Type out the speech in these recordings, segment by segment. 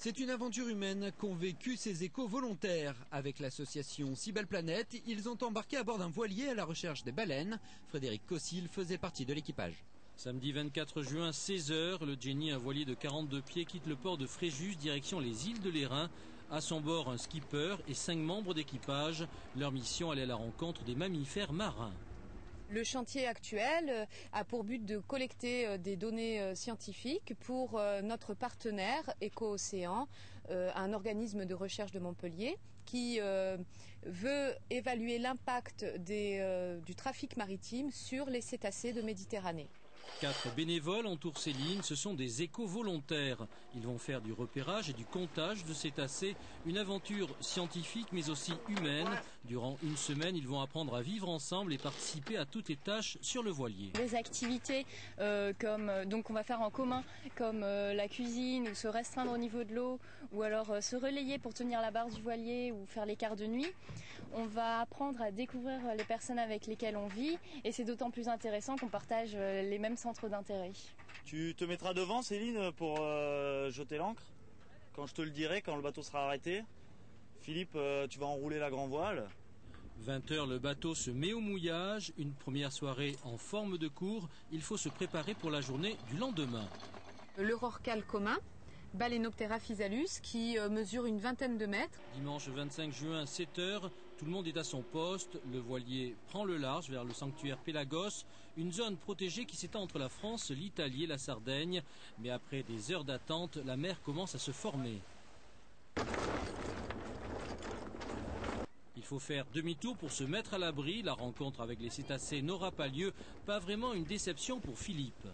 C'est une aventure humaine qu'ont vécu ces éco-volontaires. Avec l'association Si Belle Planète, ils ont embarqué à bord d'un voilier à la recherche des baleines. Frédéric Cossil faisait partie de l'équipage. Samedi 24 juin, 16h, le Jenny, un voilier de 42 pieds, quitte le port de Fréjus, direction les îles de l'Airain. À son bord, un skipper et 5 membres d'équipage. Leur mission, aller à la rencontre des mammifères marins. Le chantier actuel a pour but de collecter des données scientifiques pour notre partenaire Éco-Océan, un organisme de recherche de Montpellier qui veut évaluer l'impact du trafic maritime sur les cétacés de Méditerranée. 4 bénévoles entourent ces lignes, ce sont des éco-volontaires. Ils vont faire du repérage et du comptage de cétacés, une aventure scientifique mais aussi humaine. Durant une semaine, ils vont apprendre à vivre ensemble et participer à toutes les tâches sur le voilier. Des activités donc on va faire en commun, comme la cuisine, ou se restreindre au niveau de l'eau, ou alors se relayer pour tenir la barre du voilier ou faire les quarts de nuit. On va apprendre à découvrir les personnes avec lesquelles on vit, et c'est d'autant plus intéressant qu'on partage les mêmes centres d'intérêt. Tu te mettras devant, Céline, pour jeter l'ancre quand je te le dirai, quand le bateau sera arrêté. Philippe, tu vas enrouler la grand voile. 20h, le bateau se met au mouillage. Une première soirée en forme de cours. Il faut se préparer pour la journée du lendemain. Le rorqual commun, Balaenoptera physalus, qui mesure une vingtaine de mètres. Dimanche 25 juin, 7h, tout le monde est à son poste. Le voilier prend le large vers le sanctuaire Pélagos, une zone protégée qui s'étend entre la France, l'Italie et la Sardaigne. Mais après des heures d'attente, la mer commence à se former. Il faut faire demi-tour pour se mettre à l'abri. La rencontre avec les cétacés n'aura pas lieu. Pas vraiment une déception pour Philippe.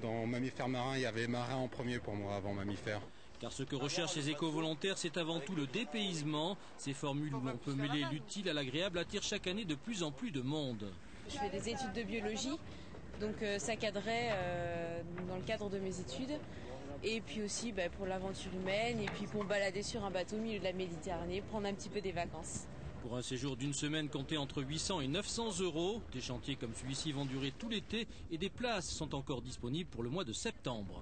Dans mammifères marins, il y avait marin en premier pour moi avant mammifères. Car ce que recherchent les éco-volontaires, c'est avant tout le dépaysement. Ces formules où on peut mêler l'utile à l'agréable attirent chaque année de plus en plus de monde. Je fais des études de biologie, donc ça cadrait dans le cadre de mes études. Et puis aussi pour l'aventure humaine, et puis pour me balader sur un bateau au milieu de la Méditerranée, prendre un petit peu des vacances. Pour un séjour d'une semaine compté entre 800 et 900 euros, des chantiers comme celui-ci vont durer tout l'été et des places sont encore disponibles pour le mois de septembre.